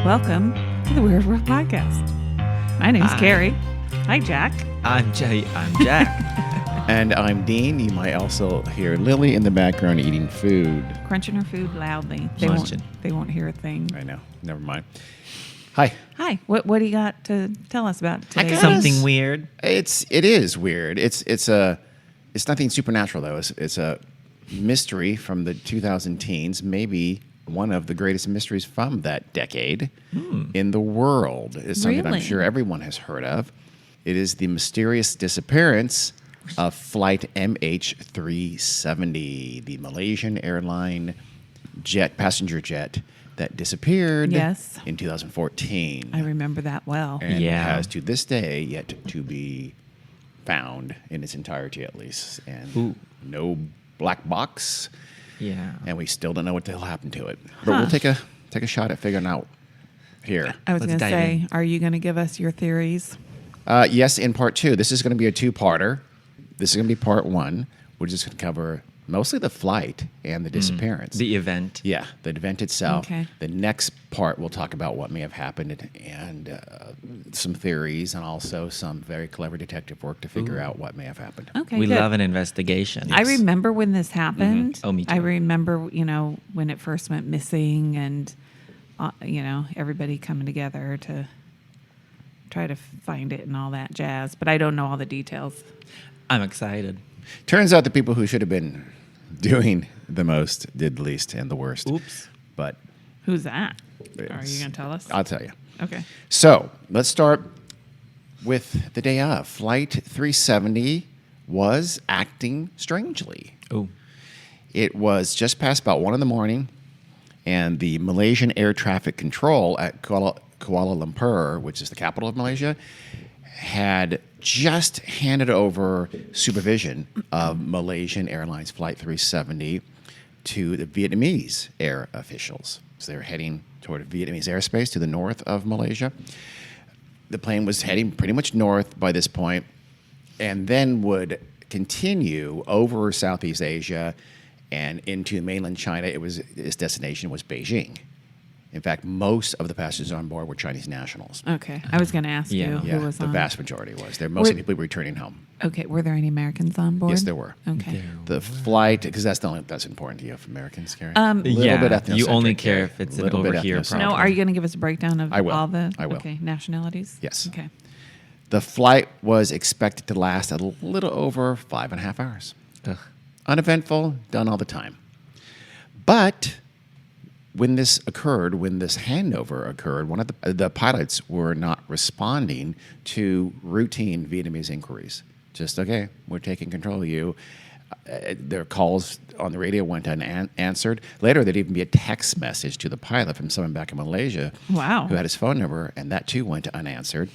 Welcome to the Weird World Podcast. My name's Carrie. Hi, Jack. I'm Jack. And I'm Dean. You might also hear Lily in the background eating food. Crunching her food loudly. They won't hear a thing. I know. Never mind. Hi. Hi. What do you got to tell us about today? Something weird. It is weird. It's nothing supernatural though. It's a mystery from the 2000 teens, maybe one of the greatest mysteries from that decade in the world. It's something I'm sure everyone has heard of. It is the mysterious disappearance of Flight MH370, the Malaysian airline passenger jet that disappeared in 2014. I remember that well. And has to this day yet to be found in its entirety at least. And no black box. Yeah. And we still don't know what the hell happened to it. But we'll take a shot at figuring out here. I was going to say, are you going to give us your theories? Yes, in part 2. This is going to be a two-parter. This is going to be part 1. We're just going to cover mostly the flight and the disappearance. The event. Yeah, the event itself. Okay. The next part, we'll talk about what may have happened and some theories and also some very clever detective work to figure out what may have happened. Okay, We good. love an investigation. I remember when this happened. Mm-hmm. Oh, me too. I remember, when it first went missing and, everybody coming together to try to find it and all that jazz. But I don't know all the details. I'm excited. Turns out the people who should have been doing the most did the least and the worst. Oops. But Who's that? Are you going to tell us? I'll tell you. Okay. So let's start with the day of. Flight 370 was acting strangely. Oh. It was just past about 1 a.m, and the Malaysian Air Traffic Control at Kuala Lumpur, which is the capital of Malaysia, had just handed over supervision of Malaysian Airlines Flight 370 to the Vietnamese air officials. So they were heading toward Vietnamese airspace to the north of Malaysia. The plane was heading pretty much north by this point and then would continue over Southeast Asia and into mainland China. Its destination was Beijing. In fact, most of the passengers on board were Chinese nationals. Okay. I was going to ask you who was the on. vast majority was. They're mostly people returning home. Okay. Were there any Americans on board? Yes, there were. Okay. The flight, because that's important to you, of Americans, Carrie. Bit ethnocentric. You only care Carrie. if it's A an little bit over here ethnocentric. problem. No, are you going to give us a breakdown of I will. all the I will. nationalities? Yes. Okay. The flight was expected to last a little over 5.5 hours. Ugh. Uneventful, done all the time. But when this handover occurred, one of the pilots were not responding to routine Vietnamese inquiries. Just, okay, we're taking control of you. Their calls on the radio went unanswered. Later, there'd even be a text message to the pilot from someone back in Malaysia who had his phone number, and that too went unanswered.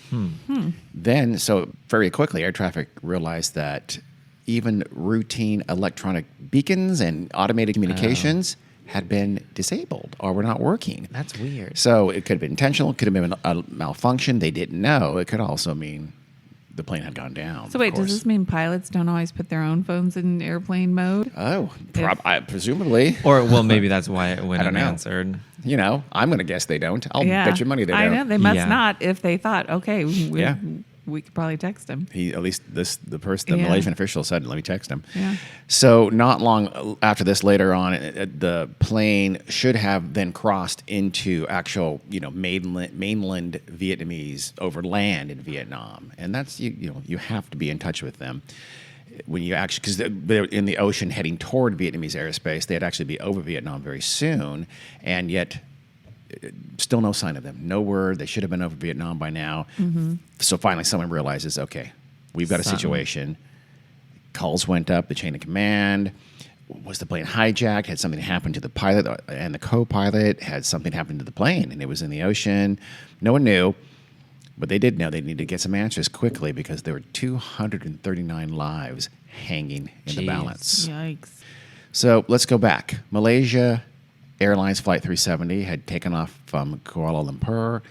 Then, so very quickly, air traffic realized that even routine electronic beacons and automated communications had been disabled or were not working. That's weird. So it could have been intentional. It could have been a malfunction. They didn't know. It could also mean the plane had gone down. So wait, does this mean pilots don't always put their own phones in airplane mode? Oh, presumably. Or, well, maybe that's why it went I don't know. unanswered. I'm going to guess they don't. I'll bet your money they don't. I know. They must Yeah. not if they thought, okay, we could probably text him. The Malaysian official said, let me text him. Yeah. So not long after this, later on, the plane should have then crossed into actual, mainland Vietnamese over land in Vietnam. And that's, you have to be in touch with them. When you actually, because they're in the ocean heading toward Vietnamese airspace, they'd actually be over Vietnam very soon. And yet, still no sign of them. No word. They should have been over Vietnam by now. Mm-hmm. So finally someone realizes, okay, we've got a situation. Calls went up, the chain of command. Was the plane hijacked? Had something happened to the pilot and the co-pilot? Had something happened to the plane and it was in the ocean? No one knew. But they did know they needed to get some answers quickly because there were 239 lives hanging in the balance. Yikes. So let's go back. Malaysia Airlines Flight 370 had taken off from Kuala Lumpur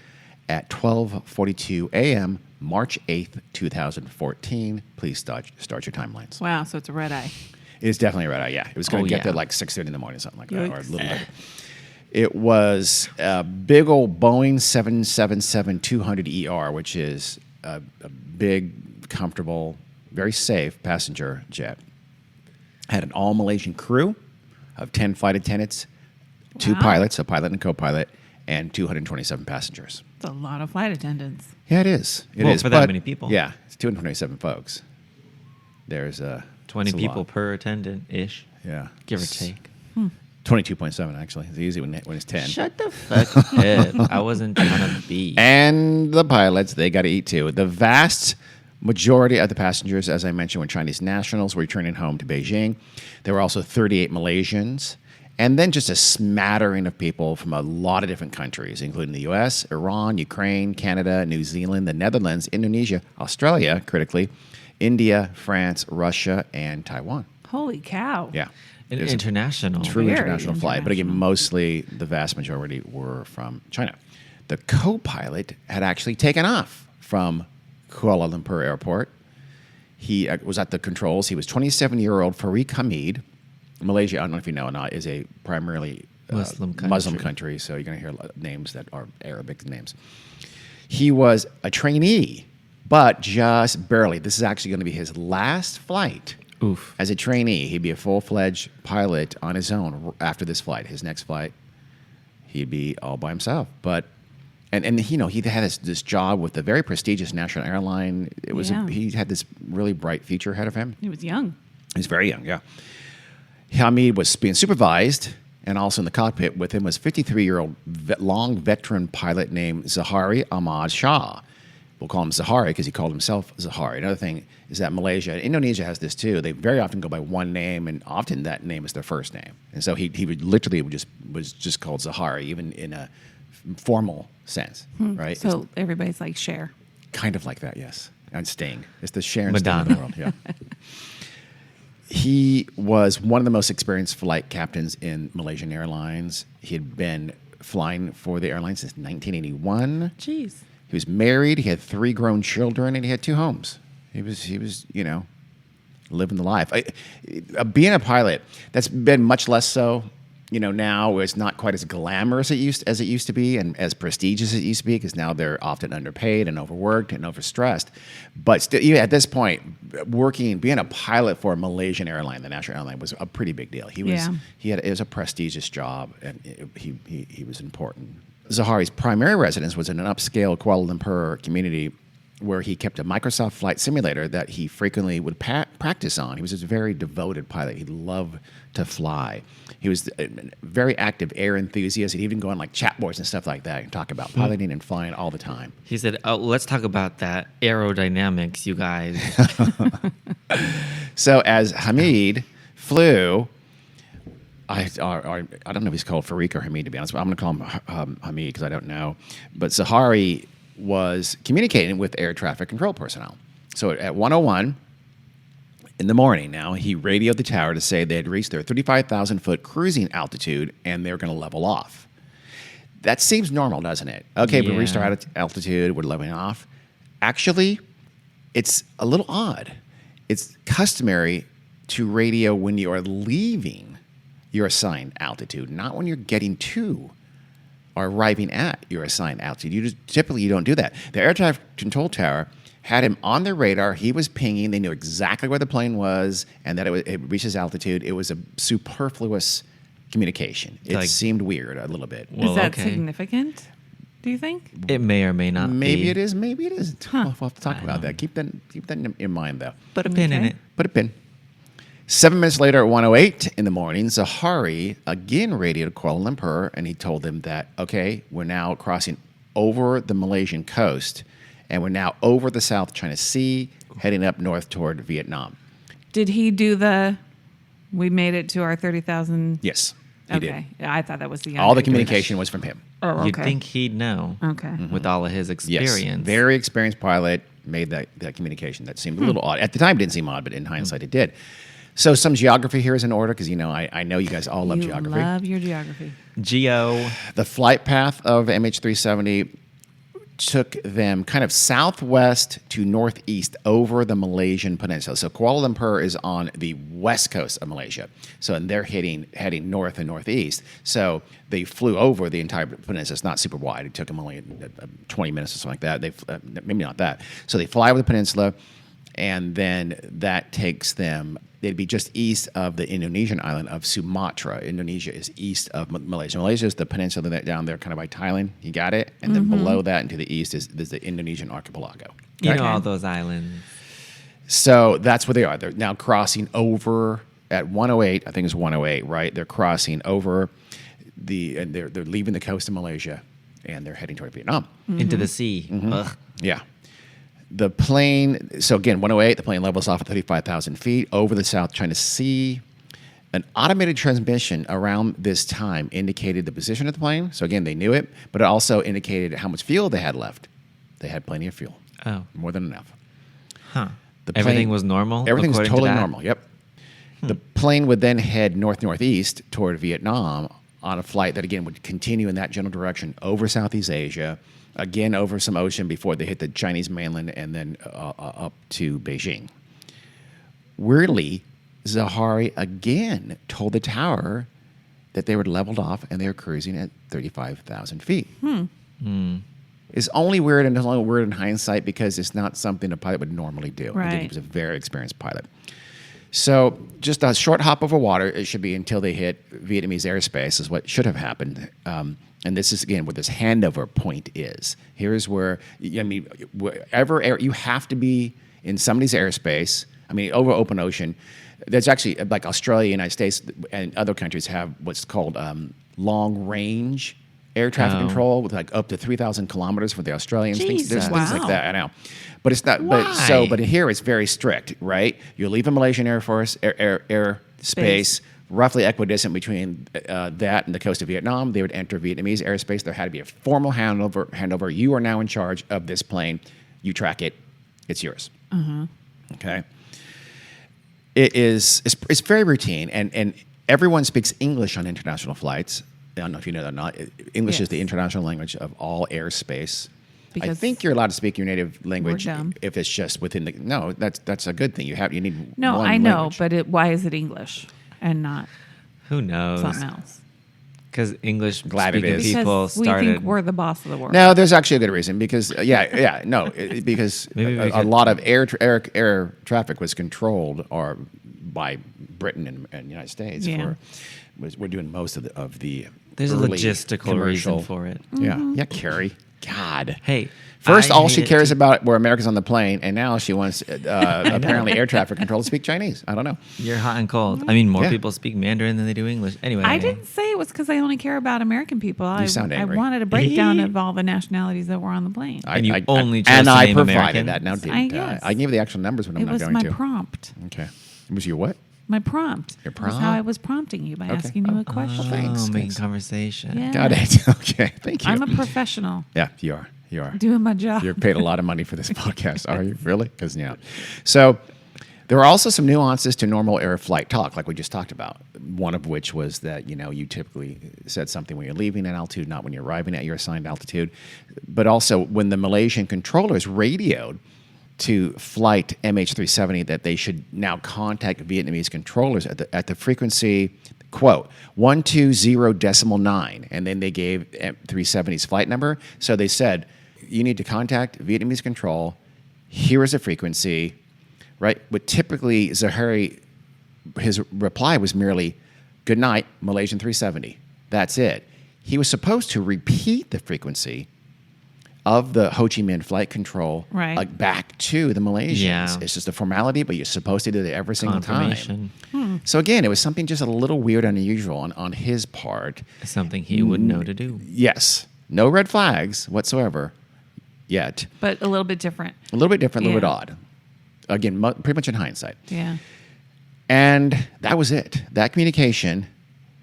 at 12:42 a.m., March 8th, 2014. Please start your timelines. Wow, so it's a red eye. It's definitely a red eye, yeah. It was going to get yeah. there like 6:30 in the morning, something like that, or a little later. It was a big old Boeing 777-200ER, which is a big, comfortable, very safe passenger jet. Had an all-Malaysian crew of 10 flight attendants, 2 pilots, a pilot and a co-pilot, and 227 passengers. It's a lot of flight attendants. Yeah, it is. It Well, is. for that many people. Yeah, it's 227 folks. There's 20 it's a people lot. per attendant-ish. Yeah. Give or take. 22.7, actually. It's easy when it's 10. Shut the fuck up. I wasn't trying to be. And the pilots, they got to eat too. The vast majority of the passengers, as I mentioned, were Chinese nationals returning home to Beijing. There were also 38 Malaysians, and then just a smattering of people from a lot of different countries, including the US, Iran, Ukraine, Canada, New Zealand, the Netherlands, Indonesia, Australia, critically, India, France, Russia, and Taiwan. Holy cow. Yeah. An It was a international. true Very international flight, but again, international. mostly the vast majority were from China. The co-pilot had actually taken off from Kuala Lumpur Airport. He was at the controls. He was 27-year-old Farik Hamid. Malaysia, I don't know if you know or not, is a primarily Muslim country, so you're going to hear names that are Arabic names. He was a trainee, but just barely. This is actually going to be his last flight. Oof. As a trainee, he'd be a full-fledged pilot on his own after this flight. His next flight, he'd be all by himself. But and he had this job with a very prestigious national airline. It was he had this really bright future ahead of him. He was young. He's very young, yeah. Hamid was being supervised, and also in the cockpit with him was 53-year-old long veteran pilot named Zahari Ahmad Shah. We'll call him Zahari because he called himself Zahari. Another thing is that Malaysia and Indonesia has this too. They very often go by one name, and often that name is their first name. And so he would literally was just called Zahari, even in a formal sense, right? So everybody's like, share. Kind of like that, yes. And Sting. It's the Sharon Madonna. Sting of the world, yeah. He was one of the most experienced flight captains in Malaysian Airlines. He had been flying for the airline since 1981. Jeez. He was married. He had 3 grown children, and he had 2 homes. He was, living the life. Being a pilot, that's been much less so. Now it's not quite as glamorous as it used to be, and as prestigious as it used to be, because now they're often underpaid and overworked and overstressed. But still, even at this point, being a pilot for a Malaysian airline, the national airline, was a pretty big deal. It was a prestigious job, and he was important. Zahari's primary residence was in an upscale Kuala Lumpur community where he kept a Microsoft flight simulator that he frequently would practice on. He was a very devoted pilot. He loved to fly. He was a very active air enthusiast. He'd even go on like chat boards and stuff like that and talk about piloting and flying all the time. He said, let's talk about that aerodynamics, you guys. So as Hamid flew, I don't know if he's called Farik or Hamid, to be honest. I'm going to call him Hamid because I don't know. But Zahari was communicating with air traffic control personnel. So at 1:01 in the morning now, he radioed the tower to say they had reached their 35,000-foot cruising altitude and they were going to level off. That seems normal, doesn't it? Okay, we reached our altitude, we're leveling off. Actually, it's a little odd. It's customary to radio when you are leaving your assigned altitude, not when you're getting to or arriving at your assigned altitude. Typically, you don't do that. The air traffic control tower had him on their radar. He was pinging. They knew exactly where the plane was and that it reached its altitude. It was a superfluous communication. It seemed weird a little bit. Is that significant, do you think? It may or may not Maybe be. it is. Maybe it isn't. We'll have to talk about that. Keep that in mind, though. Put a pin in it. Put a pin. 7 minutes later, at 1:08 in the morning, Zahari again radioed Kuala Lumpur, and he told them that, okay, we're now crossing over the Malaysian coast, and we're now over the South China Sea, heading up north toward Vietnam. Did he do we made it to our 30,000? Yes, he did. Okay. Yeah, I thought that was the All the communication was from him. Oh, okay. You'd think he'd know. Okay. With all of his experience. Yes, very experienced pilot, made that communication. That seemed a little odd. At the time, it didn't seem odd, but in hindsight, it did. So some geography here is in order because, I know you guys all love geography. Love your geography. Geo. The flight path of MH370 took them kind of southwest to northeast over the Malaysian peninsula. So Kuala Lumpur is on the west coast of Malaysia. So and they're heading north and northeast. So they flew over the entire peninsula. It's not super wide. It took them only 20 minutes or something like that. Maybe not that. So they fly over the peninsula, and then that takes them. They'd be just east of the Indonesian island of Sumatra. Indonesia is east of Malaysia. Malaysia is the peninsula down there, kind of by Thailand. You got it? And then below that and to the east is the Indonesian archipelago. You Okay? know all those islands. So that's where they are. They're now crossing over at 108. I think it's 108, right? They're crossing over and they're leaving the coast of Malaysia, and they're heading toward Vietnam. Into the sea. Ugh. Yeah. The plane, so again, 108, the plane levels off at 35,000 feet over the South China Sea. An automated transmission around this time indicated the position of the plane. So again, they knew it, but it also indicated how much fuel they had left. They had plenty of fuel. Oh. More than enough. Huh. The Everything plane- was normal? Everything was according to totally that? normal, yep. The plane would then head northeast toward Vietnam on a flight that, again, would continue in that general direction over Southeast Asia, again over some ocean before they hit the Chinese mainland, and then up to Beijing. Weirdly, Zahari again told the tower that they were leveled off and they were cruising at 35,000 feet. It's only weird, and it's only weird in hindsight because it's not something a pilot would normally do. I think he Right. was a very experienced pilot. So just a short hop over water, it should be until they hit Vietnamese airspace is what should have happened. And this is, again, where this handover point is. Here's where, I mean, wherever you have to be in somebody's airspace. I mean, over open ocean. There's actually, like Australia, United States, and other countries have what's called long-range air traffic control with like up to 3,000 kilometers for the Australians. There's Jesus. things like Wow. that, I know. But it's not, Why? but here it's very strict, right? You leave a Malaysian Air Force, air space, roughly equidistant between that and the coast of Vietnam. They would enter Vietnamese airspace. There had to be a formal handover. You are now in charge of this plane. You track it. It's yours. Okay. It's very routine, and everyone speaks English on international flights. I don't know if you know that or not. English is Yes. the international language of all airspace. I Because think you're allowed to speak your native language dumb. if it's just within the. No, that's a good thing. You need. No, one I know, language. but why is it English and not Who knows? something else? Because English Glad it speaking is. people Because we started. think we're the boss of the world. No, there's actually a good reason because because Maybe we a could- lot of air traffic was controlled or by Britain and United States. Yeah. We're doing most of the. There's a early logistical commercial- reason for it. Yeah, Carrie. God. Hey, First, I all hate she it cares too. about were Americans on the plane, and now she wants apparently air traffic control to speak Chinese. I don't know. You're hot and cold. I mean, more Yeah. people speak Mandarin than they do English. Anyway, I didn't say it was because I only care about American people. I sound angry. wanted a breakdown of all the nationalities that were on the plane. And you only chose and to I name provided Americans? that. Now, I didn't I? guess. I gave you the actual numbers, but I'm It not was going my to. prompt. Okay. It was your what? My prompt. Your It was how prompt? I was prompting you by Okay. asking you a question. thanks. making conversation. Yeah. Got it. Okay. Thank you. I'm a professional Yeah, you are. You are. doing my job. You're paid a lot of money for this podcast, are you? Really? Because yeah. So there are also some nuances to normal air flight talk, like we just talked about. One of which was that you typically said something when you're leaving at altitude, not when you're arriving at your assigned altitude. But also when the Malaysian controllers radioed to flight MH370 that they should now contact Vietnamese controllers at the frequency, quote, 120.9, and then they gave 370's flight number. So they said, you need to contact Vietnamese control. Here is the frequency, right? But typically, Zahari, his reply was merely, good night, Malaysian 370. That's it. He was supposed to repeat the frequency of the Ho Chi Minh flight control Right. back to the Malaysians. Yeah. It's just a formality, but you're supposed to do it every single Confirmation. time. So again, it was something just a little weird and unusual on his part. Something he would know to do. Yes, no red flags whatsoever yet. but a little bit different. A little bit different, a little bit Yeah. odd. Again, pretty much in hindsight. Yeah. And that was it. That communication,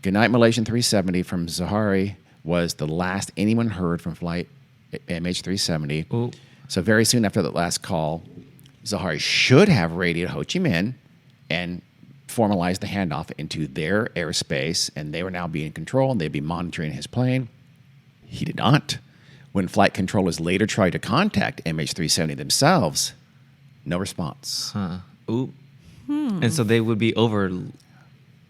Goodnight Malaysian 370 from Zahari, was the last anyone heard from flight MH370. Ooh. So very soon after that last call, Zahari should have radioed Ho Chi Minh and formalized the handoff into their airspace, and they were now being in control, and they'd be monitoring his plane. He did not. When flight controllers later tried to contact MH370 themselves, no response. Huh. Ooh. And so they would be over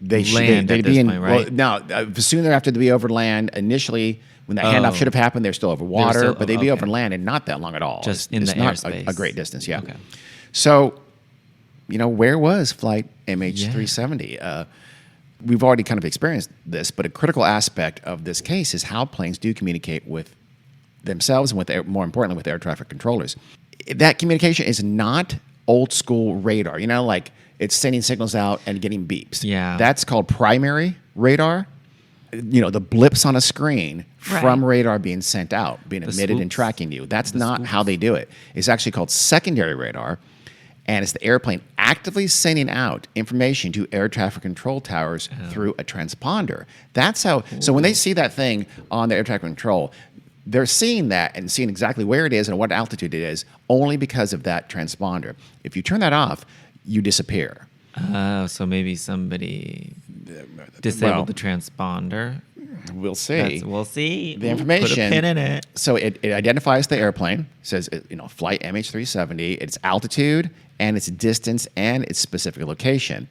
They'd land at this point, right? Well, no, sooner after they'd be over land. Initially, when that handoff should have happened, they're still over water, still- but they'd be okay. over land and not that long at all. Just It's in the not airspace. a great distance, yeah. Okay. So, where was flight MH370? We've already kind of experienced this, but a critical aspect of this case is how planes do communicate with themselves and with more importantly with air traffic controllers. That communication is not old school radar. Like it's sending signals out and getting beeps. Yeah. That's called primary radar. The blips on a screen from radar being sent out, being emitted and swoops. tracking you. That's not how they do it. It's actually called secondary radar. And it's the airplane actively sending out information to air traffic control towers through a transponder. That's how. So when they see that thing on the air traffic control, they're seeing that and seeing exactly where it is and what altitude it is only because of that transponder. If you turn that off, you disappear. Oh, so maybe somebody disabled the transponder. We'll see. We'll see. The information. Put a pin in it. So it identifies the airplane, says flight MH370, its altitude and its distance and its specific location.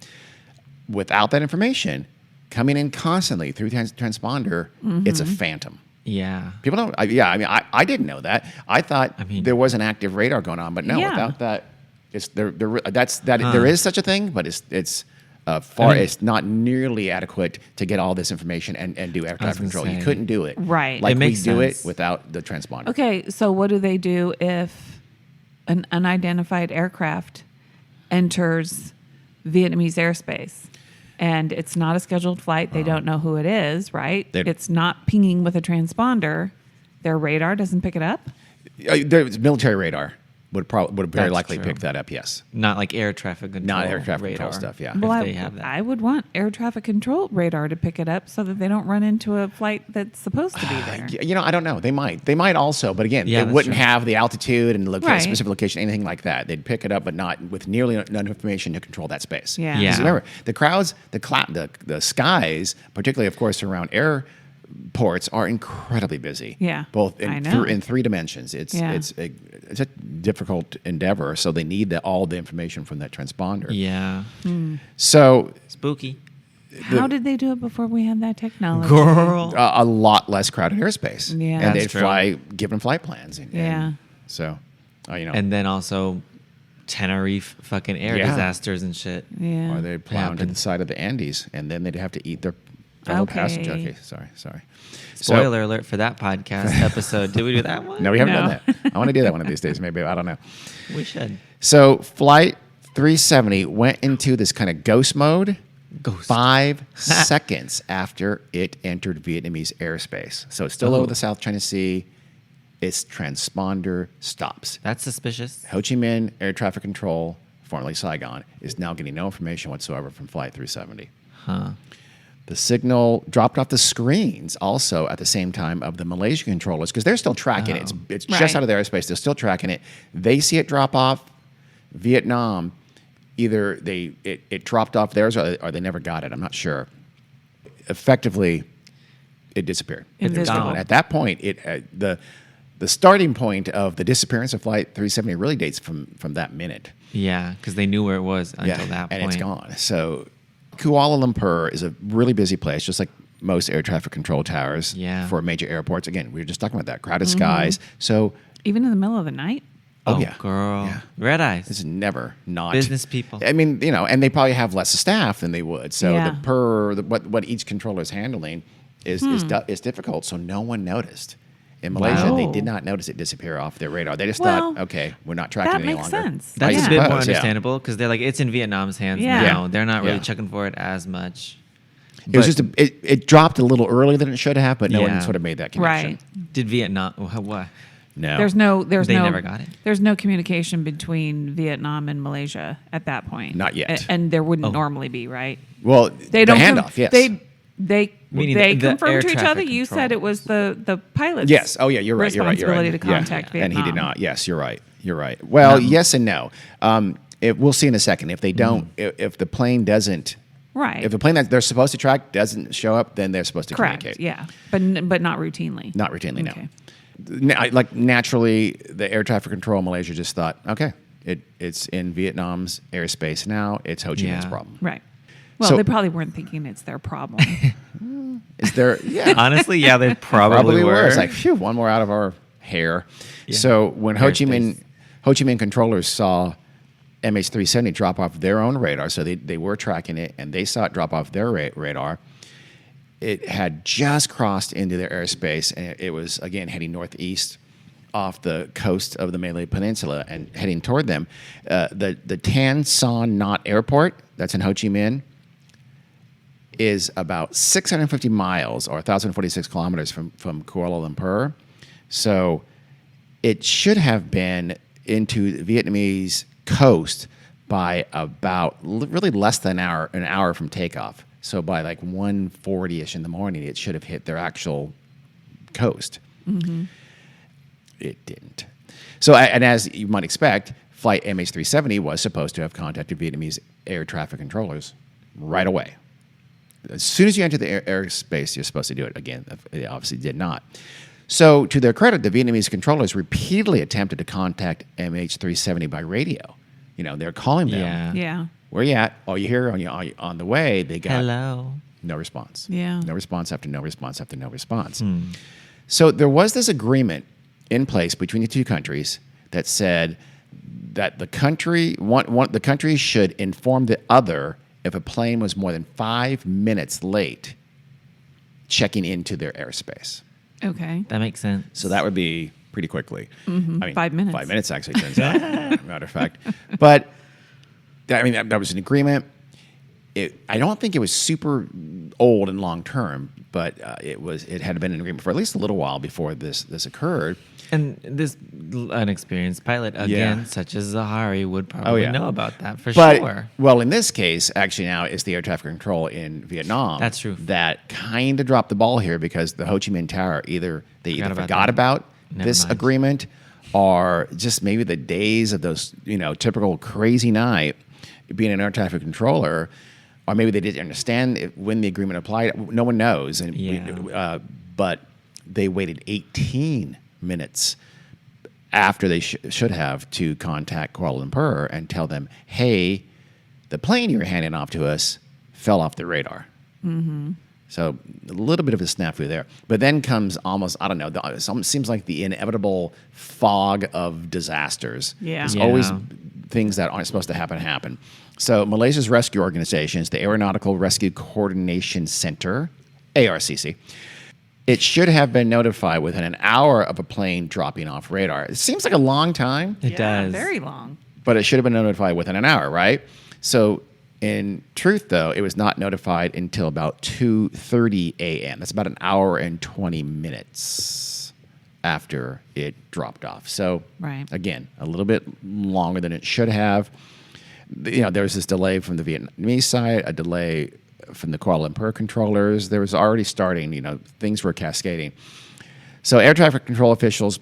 Without that information coming in constantly through transponder, it's a phantom. Yeah. People don't. I didn't know that. I thought there was an active radar going on, but no. Yeah. Without that, it's there. There is such a thing, but it's it's not nearly adequate to get all this information and do air traffic gonna control. You say. couldn't do it Right. like It makes we do sense. it without the transponder. Okay, so what do they do if an unidentified aircraft enters Vietnamese airspace and it's not a scheduled flight? They don't know who it is, right? It's not pinging with a transponder. Their radar doesn't pick it up? There's military radar would very That's likely true. pick that up. Yes, Not like air traffic control. not air traffic radar. control stuff. Yeah. Well, they have that. I would want air traffic control radar to pick it up so that they don't run into a flight that's supposed to be there. I don't know. They might also, but again, Yeah, they that's wouldn't true. have the altitude and Right. specific location, anything like that. They'd pick it up, but not with nearly enough information to control that space. Yeah. Yeah. Because remember, the crowds, the skies, particularly of course around airports, are incredibly busy. Yeah, both I know. in three dimensions. It's a difficult endeavor. So they need all the information from that transponder. Yeah. So Spooky. How did they do it before we had that technology? Girl. a lot less crowded airspace. Yeah. and That's they'd true. fly given flight plans. Yeah. So, And then also Tenerife fucking air Yeah. disasters and shit. Yeah. or they'd plow into the Happens. side of the Andes, and then they'd have to eat their fellow Okay. passenger. Okay, sorry. Spoiler alert for that podcast episode. Did we do that one? No, we haven't No. done that. I want to do that one of these days. Maybe, I don't know. We should. So Flight 370 went into this kind of ghost mode Ghost. 5 seconds after it entered Vietnamese airspace. So it's still over the South China Sea. Its transponder stops. That's suspicious. Ho Chi Minh Air Traffic Control, formerly Saigon, is now getting no information whatsoever from Flight 370. Huh. The signal dropped off the screens also at the same time of the Malaysian controllers because they're still tracking it. It's just Right. out of their airspace. They're still tracking it. They see it drop off. Vietnam, either it dropped off theirs or they never got it. I'm not sure. Effectively, it disappeared. Invisible. At that point, the starting point of the disappearance of Flight 370 really dates from that minute. Yeah, because they knew where it was until that point. And it's gone. So Kuala Lumpur is a really busy place, just like most air traffic control towers for major airports. Again, we were just talking about that. Crowded skies. So, Even in the middle of the night? Oh, yeah. girl. Yeah. Red eyes. it's never not. Business people. I mean, and they probably have less staff than they would. So Yeah. what each controller is handling is difficult. So no one noticed. In Malaysia, they Wow. did not notice it disappear off their radar. They just Well, thought, okay, we're not tracking that it any makes longer. sense. That's Yeah. a bit more suppose, yeah. understandable because they're like, it's in Vietnam's hands Yeah. now. They're not really Yeah. checking for it as much. It was But just it dropped a little earlier than it should have, but no Yeah. one sort of made that connection. Right. did Vietnam, what? No. There's no They never got it? There's no communication between Vietnam and Malaysia at that point. Not yet. And there wouldn't Oh. normally be, right? Well, They the don't handoff, yes. They Meaning the air confirmed to each other. traffic You control. said it was the pilot's Yes. Oh, yeah. You're right. responsibility to Yeah. contact And Vietnam. he did not. Yes, you're right. You're right. Well, yes and no. We'll see in a second. If they don't, if the plane doesn't, Right. if the plane that they're supposed to track doesn't show up, then they're supposed to Correct. communicate. Yeah. But not routinely. Not routinely, no. Okay. Naturally, the air traffic control in Malaysia just thought, okay, it's in Vietnam's airspace now. It's Ho Chi Minh's Yeah. problem. Right. Well, So- they probably weren't thinking it's their problem. Is there? Yeah, Honestly, yeah, they probably, probably were. were. It's like, phew, one more out of our hair. Yeah. So when Ho Chi Airspace. Minh controllers saw MH370 drop off their own radar, so they were tracking it, and they saw it drop off their radar. It had just crossed into their airspace, and it was, again, heading northeast off the coast of the Malay Peninsula and heading toward them. The Tan Son Not Airport, that's in Ho Chi Minh, is about 650 miles or 1,046 kilometers from Kuala Lumpur. So it should have been into the Vietnamese coast by about really less than an hour from takeoff. So by like 1:40ish in the morning, it should have hit their actual coast. Mm-hmm. It didn't. So, and as you might expect, flight MH370 was supposed to have contacted Vietnamese air traffic controllers right away. As soon as you enter the airspace, you're supposed to do it. Again, it obviously did not. So, to their credit, the Vietnamese controllers repeatedly attempted to contact MH370 by radio. You know, they're calling them. Yeah. Yeah. Where you at? Oh, you here? On the way? They got Hello. no response. Yeah. No response after no response after no response. So there was this agreement in place between the two countries that said that the country should inform the other if a plane was more than 5 minutes late checking into their airspace. Okay. That makes sense. So that would be pretty quickly. I mean, 5 minutes. 5 minutes actually turns out, matter of fact. But that was an agreement. I don't think it was super old and long term, but it had been an agreement for at least a little while before this occurred. And this unexperienced pilot, again, Yeah. such as Zahari, would probably yeah. know about that for But, sure. well, in this case, actually now it's the air traffic control in Vietnam. That's true. That kind of dropped the ball here because the Ho Chi Minh Tower either about forgot that. about Never this mind. agreement, or just maybe the days of those typical crazy night being an air traffic controller, or maybe they didn't understand when the agreement applied. No one knows, Yeah. but they waited 18 minutes after they should have to contact Kuala Lumpur and tell them, hey, the plane you were handing off to us fell off the radar. Mm-hmm. So a little bit of a snafu there. But then comes almost, I don't know, it seems like the inevitable fog of disasters. Yeah. There's Yeah. always things that aren't supposed to happen. So Malaysia's rescue organizations, the Aeronautical Rescue Coordination Center, ARCC, it should have been notified within an hour of a plane dropping off radar. It seems like a long time, It Yeah, does. very long. but it should have been notified within an hour, right? So in truth, though, it was not notified until about 2:30 a.m. That's about an hour and 20 minutes after it dropped off. So Right. again, a little bit longer than it should have. There was this delay from the Vietnamese side, a delay from the Kuala Lumpur controllers. There was already starting, things were cascading. So air traffic control officials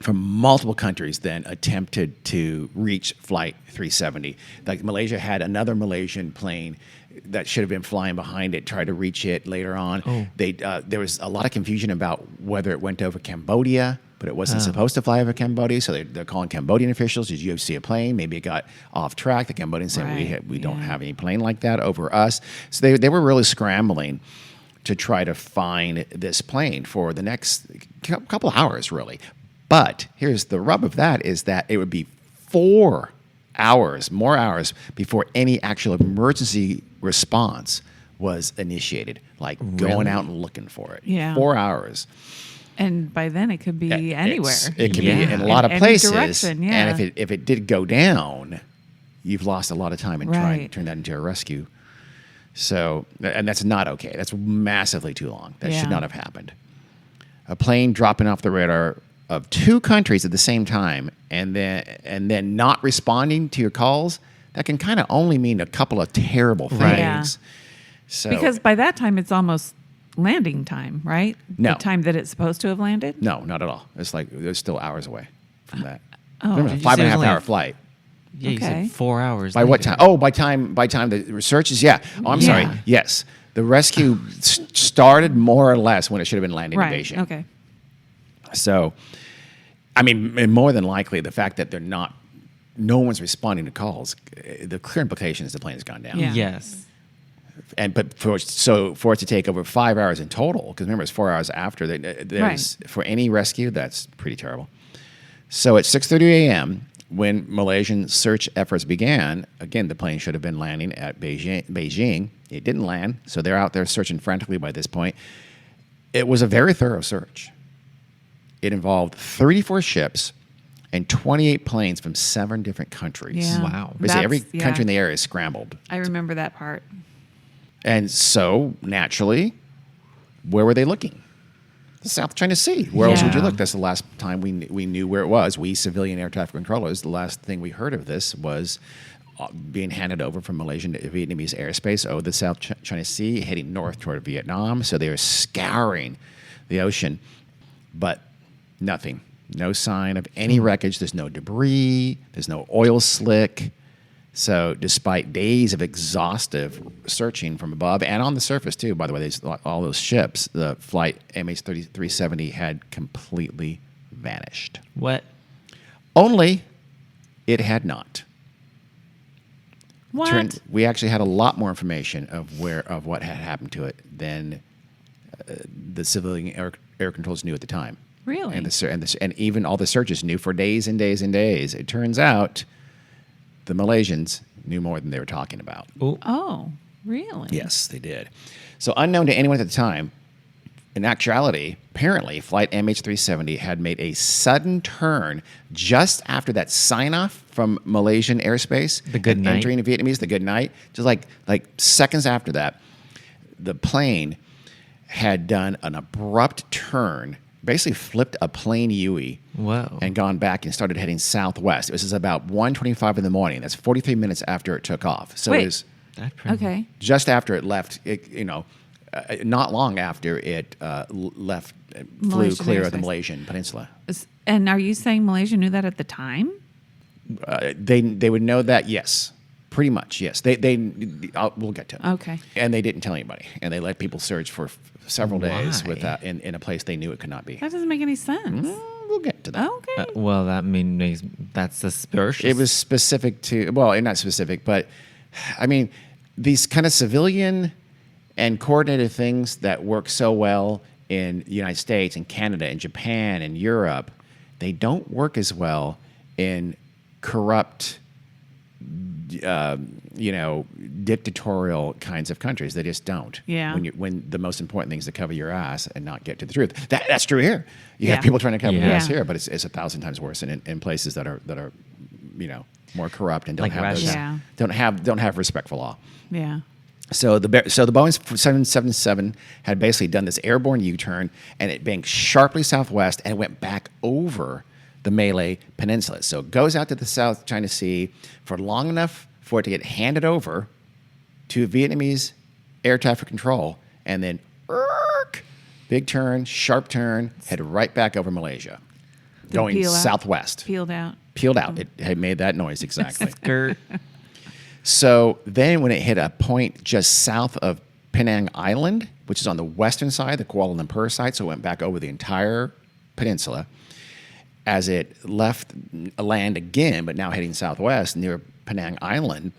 from multiple countries then attempted to reach Flight 370. Like Malaysia had another Malaysian plane that should have been flying behind it, tried to reach it later on. Oh. There was a lot of confusion about whether it went over Cambodia, but it wasn't supposed to fly over Cambodia. So they're calling Cambodian officials. Did you see a plane? Maybe it got off track. The Cambodians said, Right. we don't Yeah. have any plane like that over us. So they were really scrambling to try to find this plane for the next couple of hours, really. But here's the rub of that is that it would be 4 hours, more hours, before any actual emergency response was initiated, like going out and looking for it. Yeah. 4 hours. And by then it could be anywhere. It could Yeah. be in a lot In of any places. direction, yeah. And if it did go down, you've lost a lot of time in trying to Right. turn that into a rescue. So, and that's not okay. That's massively too long. That Yeah. should not have happened. A plane dropping off the radar of two countries at the same time and then not responding to your calls, that can kind of only mean a couple of terrible things. Right. Yeah. So, Because by that time it's almost landing time, right? No. The time that it's supposed to have landed? no, not at all. It's like there's still hours away from that. Oh. Remember, Did you 5.5 say it was only hour flight. Yeah, you Okay. said 4 hours. By what later. time? Oh, by time the research is, yeah. Oh, I'm sorry. Yeah. Yes. The rescue started more or less when it should have been landing in Right. Beijing. Okay. So, I mean, and more than likely, the fact that no one's responding to calls, the clear implication is the plane has gone down. Yeah. Yes. But for it to take over 5 hours in total, because remember it's 4 hours after, for any rescue, that's pretty terrible. So at 6:30 a.m., when Malaysian search efforts began, again, the plane should have been landing at Beijing. It didn't land, so they're out there searching frantically by this point. It was a very thorough search. It involved 34 ships and 28 planes from 7 different countries. Yeah. Wow. Basically, every That's- country in the area is scrambled. I remember that part. And so, naturally, where were they looking? The South China Sea. Where else would you Yeah. look? That's the last time we knew where it was. We civilian air traffic controllers, the last thing we heard of this was being handed over from Malaysian to Vietnamese airspace over the South China Sea, heading north toward Vietnam. So they were scouring the ocean, but nothing. No sign of any wreckage. There's no debris. There's no oil slick. So despite days of exhaustive searching from above and on the surface too, by the way, all those ships, the flight MH370 had completely vanished. What? Only it had not. What? We actually had a lot more information of what had happened to it than the civilian air controls knew at the time. Really? And even all the searchers knew for days and days and days. It turns out the Malaysians knew more than they were talking about. Oh. Oh, really? Yes, they did. So unknown to anyone at the time, in actuality, apparently, flight MH370 had made a sudden turn just after that sign-off from Malaysian airspace. The Goodnight. Entering Vietnamese, the Goodnight. Just like seconds after that, the plane had done an abrupt turn, basically flipped a plane UE. Whoa. And gone back and started heading southwest. This is about 1:25 in the morning. That's 43 minutes after it took off. So Wait. it was That's pretty Okay. just after it left, not long after it left, flew Malaysian clear of the airspace. Malaysian peninsula. And are you saying Malaysia knew that at the time? They would know that, yes. Pretty much, yes. We'll get to it. Okay. And they didn't tell anybody. And they let people search for several days Why? without in a place they knew it could not be. That doesn't make any sense. We'll get to that. Okay. well, that means that's suspicious. It was specific to, well, not specific, but I mean, these kind of civilian and coordinated things that work so well in the United States and Canada and Japan and Europe, they don't work as well in corrupt, dictatorial kinds of countries. They just don't. Yeah. When the most important thing is to cover your ass and not get to the truth. That's true here. You Yeah. have people trying to cover your Yeah. ass here, but it's 1,000 times worse in places that are more corrupt and don't Like have Russia. Yeah. don't have respect for law. Yeah. So the Boeing 777 had basically done this airborne U-turn, and it banked sharply southwest, and it went back over the Malay Peninsula. So it goes out to the South China Sea for long enough for it to get handed over to Vietnamese air traffic control, and then big turn, sharp turn, head right back over Malaysia, going peel out? southwest. Peeled out. Peeled out. It had made that noise exactly. Skirt. So then when it hit a point just south of Penang Island, which is on the western side, the Kuala Lumpur side, so it went back over the entire peninsula, as it left land again, but now heading southwest near Penang Island,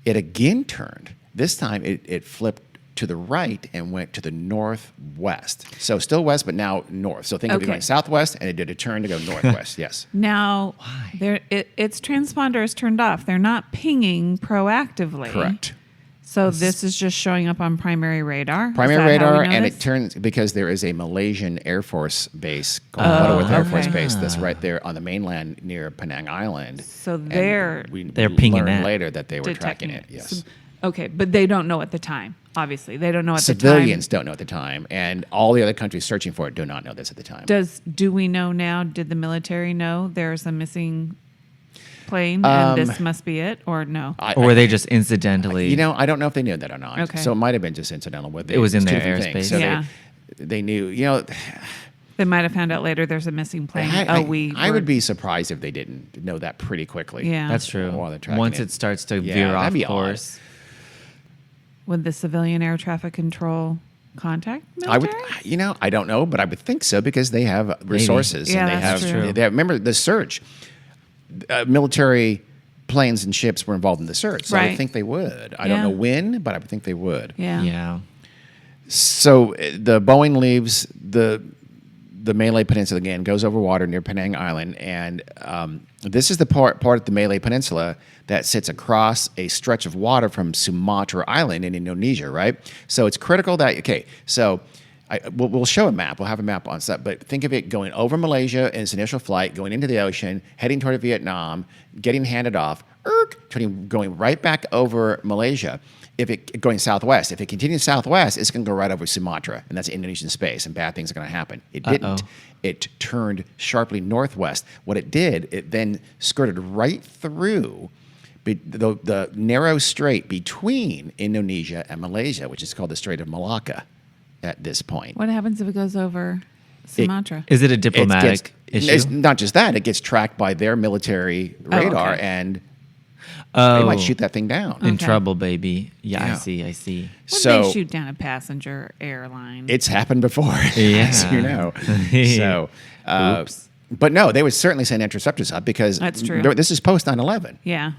it again turned. This time it flipped to the right and went to the northwest. So still west, but now north. So think of it Okay. going southwest, and it did a turn to go northwest. Yes. Now, its transponder is turned off. They're not pinging proactively. Correct. So this is just showing up on primary radar. Is Primary that how we radar, know and this? it turns because there is a Malaysian Air Force base called Butterworth Air Force okay. Base that's right there on the mainland near Penang Island. So And they're They're pinging learned that. later that they were detecting tracking it. Yes. So- okay, but they don't know at the time. Obviously, they don't know at Civilians the time. don't know at the time, and all the other countries searching for it do not know this at the time. Do we know now? Did the military know there's a missing plane and this must be it, or no? Or were they just incidentally? I don't know if they knew that or not. Okay. So it might have been just incidental. But It was in it's two their different things. airspace. So Yeah. they knew. They might have found out later there's a missing plane. I would be surprised if they didn't know that pretty quickly. Yeah. That's true. While they're tracking Once it. it starts to Yeah, veer that'd off be odd. course. Would the civilian air traffic control contact I would, military? I don't know, but I would think so because they have resources Yeah, and they that's have. true. Remember the search. Military planes and ships were involved in the search, so I would Right. think they would. I don't Yeah. know when, but I would think they would. Yeah. Yeah. So the Boeing leaves the Malay Peninsula again, goes over water near Penang Island, and this is the part of the Malay Peninsula that sits across a stretch of water from Sumatra Island in Indonesia, right? So it's critical that So we'll show a map. We'll have a map on set, but think of it going over Malaysia in its initial flight, going into the ocean, heading toward Vietnam, getting handed off, going right back over Malaysia. If it going southwest, if it continues southwest, it's going to go right over Sumatra, and that's Indonesian space, and bad things are going to happen. It didn't. It turned sharply northwest. What it did, it then skirted right through the narrow strait between Indonesia and Malaysia, which is called the Strait of Malacca at this point. What happens if it goes over Sumatra? Is it a diplomatic issue? It's not just that; it gets tracked by their military radar, okay. and they might shoot that thing down. In Okay. trouble, baby. Yeah, Yeah. I see. Would So they shoot down a passenger airline? it's happened before, Yeah. as you know. So, Oops. but no, they would certainly send interceptors up because That's true. This is post 9/11. yeah.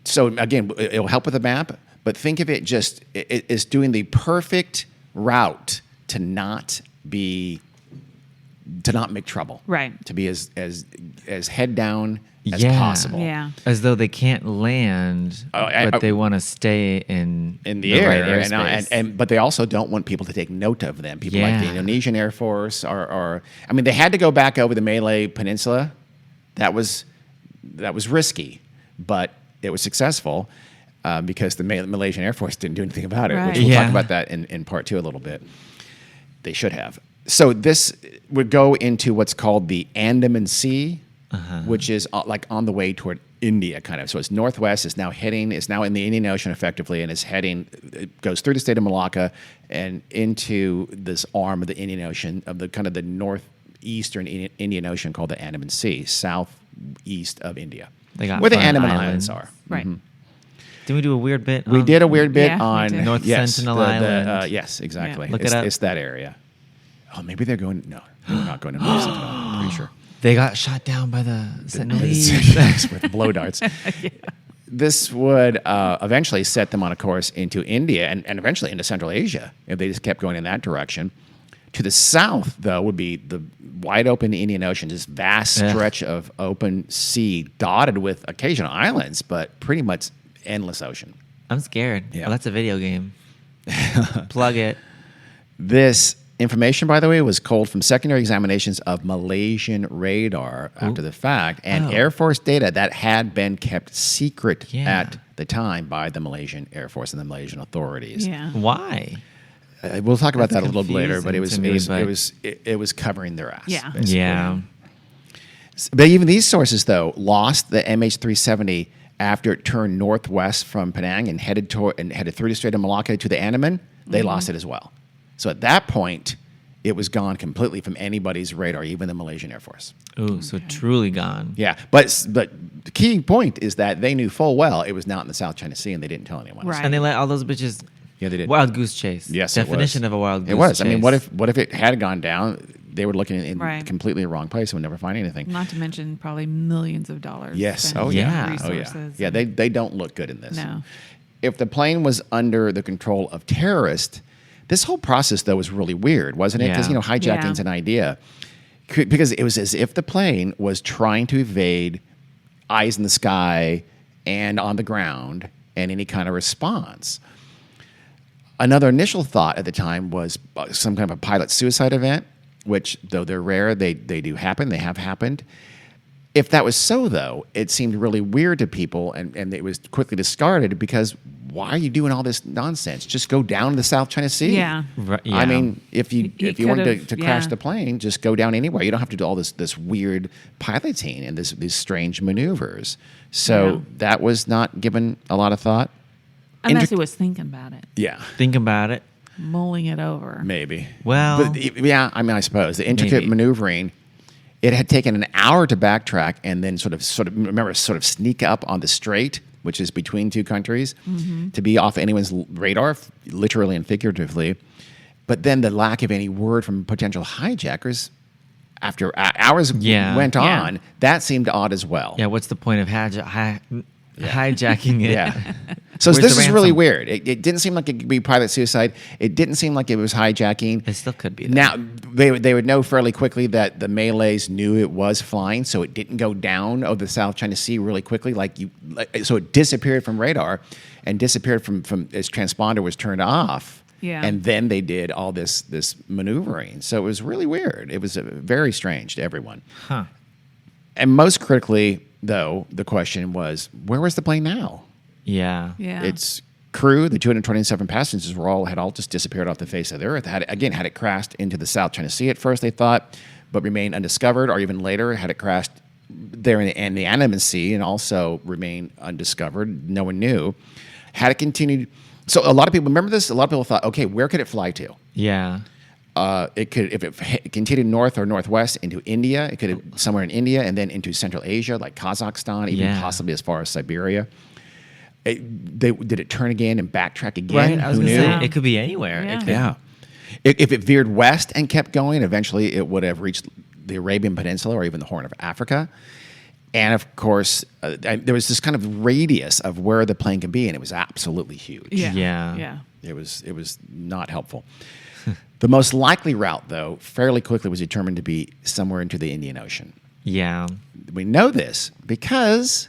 So again, it'll help with the map, but think of it just it's doing the perfect route to not make trouble. Right. To be as head down as Yeah. possible. Yeah. As though they can't land, but they want to stay in The right air, airspace. but they also don't want people to take note of them. People like the Yeah. Indonesian Air Force are. I mean, they had to go back over the Malay Peninsula. That was risky, but it was successful because the Malaysian Air Force didn't do anything about it. Right. Which we'll Yeah. talk about that in part 2 a little bit. They should have. So this would go into what's called the Andaman Sea, which is like on the way toward India, kind of. So it's northwest. It's now in the Indian Ocean effectively, and it goes through the state of Malacca and into this arm of the Indian Ocean, of the kind of the northeastern Indian Ocean called the Andaman Sea, southeast of India, They got where the fun Andaman islands. Islands are. Right. Did we do a weird bit? We on- did a weird bit Yeah, we on did. North Sentinel Island. yes, exactly. Look it's, it up. It's that area. Oh, maybe they're going. No, they're not going to North Sentinel. I'm pretty sure. They got shot down by the Sentinelese. With blow darts. This would eventually set them on a course into India and eventually into Central Asia if they just kept going in that direction. To the south, though, would be the wide open Indian Ocean, this vast stretch of open sea dotted with occasional islands, but pretty much endless ocean. I'm scared. Yeah. Oh, that's a video game. Plug it. This information, by the way, was culled from secondary examinations of Malaysian radar after the fact and Oh. Air Force data that had been kept secret Yeah. at the time by the Malaysian Air Force and the Malaysian authorities. Yeah. Why? We'll talk about That's that a little bit later, but confusing it was covering their ass. Yeah. basically. Yeah. But even these sources, though, lost the MH370 after it turned northwest from Penang and headed through the Strait of Malacca to the Andaman. They lost it as well. So at that point, it was gone completely from anybody's radar, even the Malaysian Air Force. Ooh, so truly gone. Yeah, but the key point is that they knew full well it was not in the South China Sea, and they didn't tell anyone. Right. And they let all those bitches. Yeah, they did. Wild goose chase. Yes, Definition it was. of a wild goose It was. chase. I mean, what if it had gone down? They were looking in Right. completely the wrong place and would never find anything. Not to mention probably millions of dollars. Yes. spent Oh on yeah. Yeah. Oh yeah. resources. Yeah. They don't look good in this. No. If the plane was under the control of terrorists, this whole process though was really weird, wasn't it? Because Yeah. hijacking's Yeah. an idea. Because it was as if the plane was trying to evade eyes in the sky and on the ground and any kind of response. Another initial thought at the time was some kind of a pilot suicide event, which, though they're rare, they do happen. They have happened. If that was so, though, it seemed really weird to people, and it was quickly discarded because why are you doing all this nonsense? Just go down to the South China Sea. Yeah. Right, I yeah. mean, if you wanted could've- to crash yeah. the plane, just go down anywhere. You don't have to do all this weird piloting and these strange maneuvers. So Yeah. that was not given a lot of thought. Unless he was thinking about it, Yeah. Think about it. mulling it over. Maybe. Well- but, yeah, I mean, I suppose the intricate Maybe. maneuvering. It had taken an hour to backtrack and then sort of sneak up on the strait, which is between two countries, to be off anyone's radar, literally and figuratively. But then the lack of any word from potential hijackers after hours Yeah. went Yeah. on, that seemed odd as well. Yeah, what's the point of hijacking it? Yeah. So Where's this the is really ransom? weird. It didn't seem like it could be private suicide. It didn't seem like it was hijacking. It still could be, though. Now, they would know fairly quickly that the Malays knew it was flying, so it didn't go down over the South China Sea really quickly. So it disappeared from radar and disappeared from its transponder was turned off. Yeah. And then they did all this maneuvering. So it was really weird. It was very strange to everyone. Huh. And most critically, though, the question was, where was the plane now? Yeah. Yeah. Its crew, the 227 passengers, had all just disappeared off the face of the earth. Had it crashed into the South China Sea at first, they thought, but remained undiscovered, or even later, had it crashed there in the Andaman Sea and also remained undiscovered. No one knew. Had it continued, so a lot of people remember this. A lot of people thought, okay, where could it fly to? Yeah. It could, if it continued north or northwest into India, it could have somewhere in India and then into Central Asia, like Kazakhstan, even Yeah. possibly as far as Siberia. Did it turn again and backtrack again? Right. I was Who going to knew? say, it could be anywhere. Yeah. It could, Yeah. If it veered west and kept going, eventually it would have reached the Arabian Peninsula or even the Horn of Africa. And of course, there was this kind of radius of where the plane could be, and it was absolutely huge. Yeah. Yeah. Yeah. It was not helpful. The most likely route, though, fairly quickly was determined to be somewhere into the Indian Ocean. Yeah. We know this because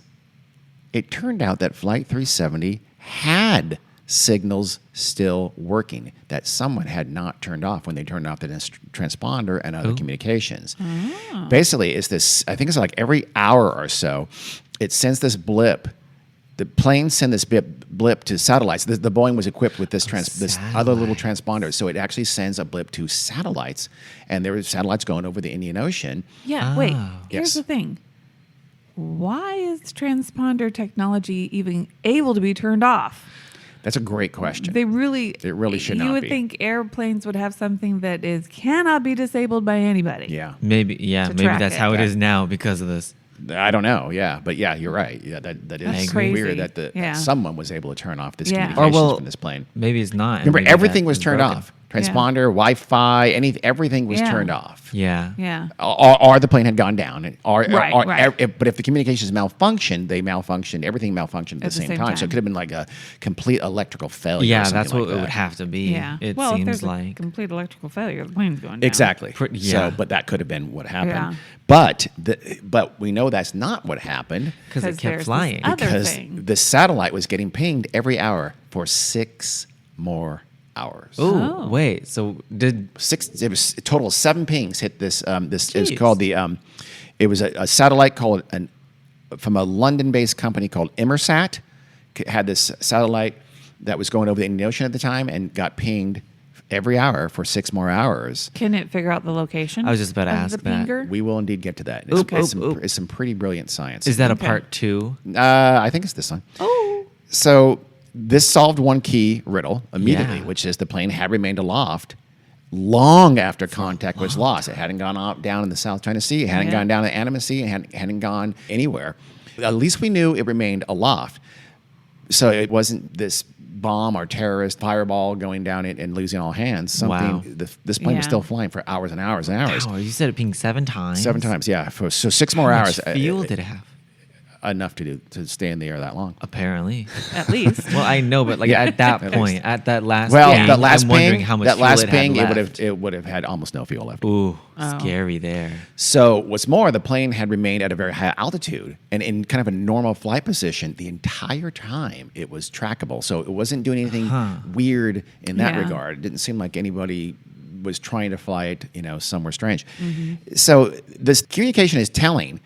it turned out that Flight 370 had signals still working that someone had not turned off when they turned off the transponder and other communications. Basically, it's this, I think it's like every hour or so, it sends this blip. The planes send this blip to satellites. The Boeing was equipped with this other little transponder, so it actually sends a blip to satellites, and there were satellites going over the Indian Ocean. Yeah. Wait. Oh. Here's Yes. the thing. Why is transponder technology even able to be turned off? That's a great question. They really, It really should not You would be. think airplanes would have something that cannot be disabled by anybody. Yeah, Maybe track that's it. how it Yeah. is now because of this. I don't know. Yeah, but yeah, you're right. Yeah, that is crazy. weird that Yeah. someone was able to turn off this Yeah. communications from this plane. Maybe it's not. Remember, Maybe everything that was is turned broken. off. Transponder, Wi-Fi, everything was Yeah. turned off. Yeah. Yeah. Or the plane had gone down. Right. But if the communications malfunctioned, everything malfunctioned at the same time. So it could have been like a complete electrical failure. Yeah, or something that's what like it that. would have to be. Yeah. It well, if seems there's a like. complete electrical failure, the plane's going down. Exactly. Yeah. So, but that could have been what happened. Yeah. But we know that's not what happened Because it there's kept this flying. other because thing. the satellite was getting pinged every hour for 6 more hours. Ooh, Oh. wait. So did. It was a total of 7 pings hit this. This is Jeez. called the. It was a satellite called from a London-based company called Immersat. Had this satellite that was going over the Indian Ocean at the time and got pinged every hour for 6 more hours. Can it figure out the location? I was just about to of ask the that. pinger? We will indeed get to that. Oop, oop. It's some pretty brilliant science. Is that Okay. a part 2? I think it's this one. Oh. So this solved one key riddle immediately, Yeah. which is the plane had remained aloft long after contact was lost. It hadn't gone down in the South China Sea. It hadn't Yeah. gone down the Andaman Sea. It hadn't gone anywhere. At least we knew it remained aloft. So it wasn't this bomb or terrorist fireball going down it and losing all hands. Wow. This plane was Yeah. still flying for hours and hours and hours. Wow, you said it pinged 7 times. 7 times, yeah. So 6 more How hours. much fuel did it have? Enough to stay in the air that long. Apparently. At least. Well, I know, but like at that At point, least. at that last Well, ping, that last I'm wondering ping, how much that fuel last it ping, had it left. would have had almost no fuel left. Ooh, Oh. scary there. So what's more, the plane had remained at a very high altitude and in kind of a normal flight position the entire time. It was trackable, so it wasn't doing anything weird in that Yeah. regard. It didn't seem like anybody was trying to fly it, somewhere strange. So this communication is telling,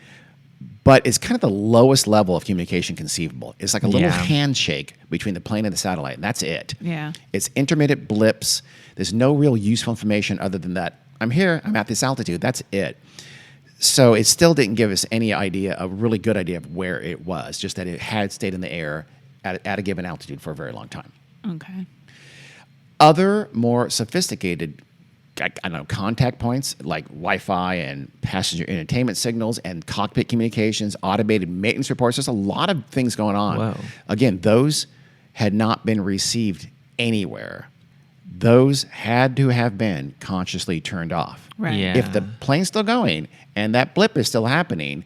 but it's kind of the lowest level of communication conceivable. It's like a little Yeah. handshake between the plane and the satellite, and that's it. Yeah. It's intermittent blips. There's no real useful information other than that. I'm here. I'm at this altitude. That's it. So it still didn't give us any idea, a really good idea of where it was, just that it had stayed in the air at a given altitude for a very long time. Okay. Other more sophisticated, I don't know, contact points like Wi-Fi and passenger entertainment signals and cockpit communications, automated maintenance reports. There's a lot of things going on. Whoa. Again, those had not been received anywhere those had to have been consciously turned off. Right. Yeah. If the plane's still going and that blip is still happening,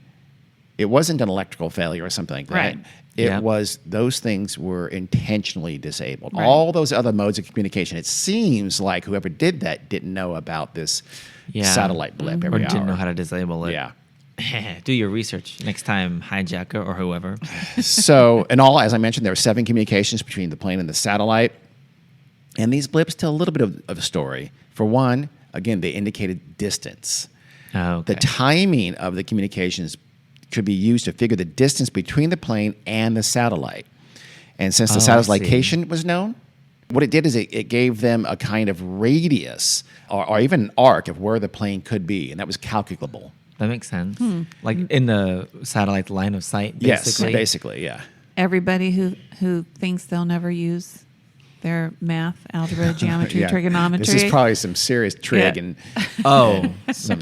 it wasn't an electrical failure or something like that. Right. It Yep. was those things were intentionally disabled. Right. All those other modes of communication. It seems like whoever did that didn't know about this satellite blip or every didn't hour. know how to disable it. Yeah. Do your research next time, hijacker or whoever. So, in all, as I mentioned, there were 7 communications between the plane and the satellite. And these blips tell a little bit of a story. For one, again, they indicated distance. Oh, okay. The timing of the communications could be used to figure the distance between the plane and the satellite. And since the I satellite's see. location was known, what it did is it gave them a kind of radius or even an arc of where the plane could be, and that was calculable. That makes sense. Like in the satellite line of sight, basically. Yes, basically, yeah. Everybody who thinks they'll never use their math, algebra, geometry, Yeah. trigonometry. This is probably some serious trig Yeah. and Oh, bitch.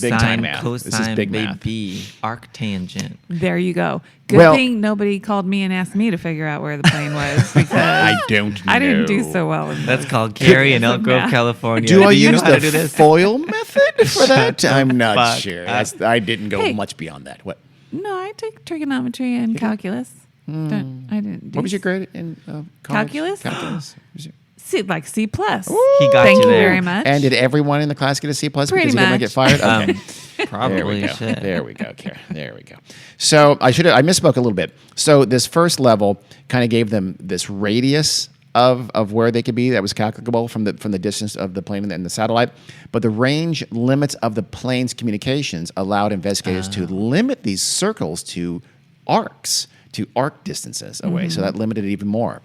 big time Sine, math. cosine, This is big math. baby, arctangent. There you go. Good Well- thing nobody called me and asked me to figure out where the plane was because I don't know. I didn't do so well in That's called Carrie in Because Elk of Grove, math. California. Do I you know use how to do the this? FOIL method for that? I'm not fuck sure. up. I didn't go Hey. much beyond that. What? No, I took trigonometry and calculus. I didn't do What was your grade in college? Calculus? Calculus. Was it- C plus. He got Thank you you there. very much. And did everyone in the class get a C plus Pretty because he didn't much. get fired? Okay. There we Probably go. shit. There we go. Kara. There we go. So I misspoke a little bit. So this first level kind of gave them this radius of where they could be that was calculable from the distance of the plane and the satellite. But the range limits of the plane's communications allowed investigators to limit these circles to arcs, to arc distances away. So that limited it even more.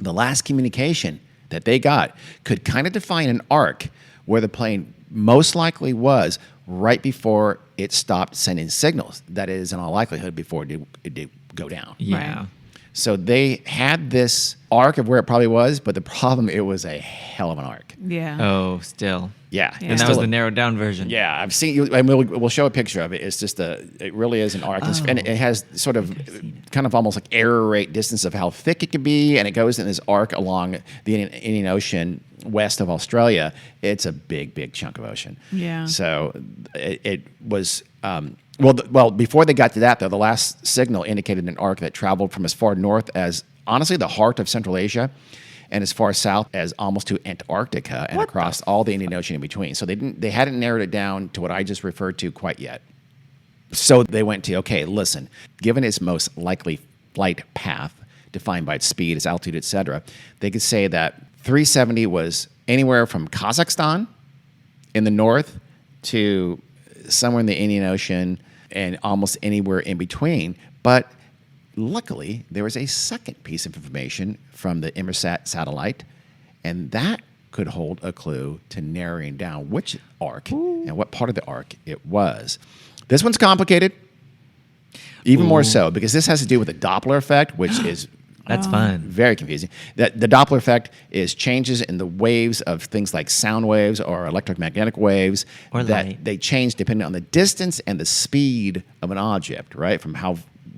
The last communication that they got could kind of define an arc where the plane most likely was right before it stopped sending signals. That is, in all likelihood, before it did go down. Yeah. Right. So they had this arc of where it probably was, but the problem, it was a hell of an arc. Yeah. Oh, still. Yeah. Yeah. And that was the narrowed down version. Yeah, I've seen you, and we'll show a picture of it. It's just it really is an arc, and it has sort of, kind of almost like error rate distance of how thick it could be, and it goes in this arc along the Indian Ocean west of Australia. It's a big chunk of ocean. Yeah. So it was. Well, before they got to that, though, the last signal indicated an arc that traveled from as far north as, honestly, the heart of Central Asia, and as far south as almost to Antarctica and across all the Indian Ocean in between. So they hadn't narrowed it down to what I just referred to quite yet. So they went to, okay, listen, given its most likely flight path, defined by its speed, its altitude, etc., they could say that 370 was anywhere from Kazakhstan in the north to somewhere in the Indian Ocean and almost anywhere in between. But luckily, there was a second piece of information from the Inmarsat satellite, and that could hold a clue to narrowing down which arc and what part of the arc it was. This one's complicated, even more so, because this has to do with the Doppler effect, which is That's fun. very confusing. That the Doppler effect is changes in the waves of things like sound waves or electromagnetic waves Or that light. they change depending on the distance and the speed of an object, right? From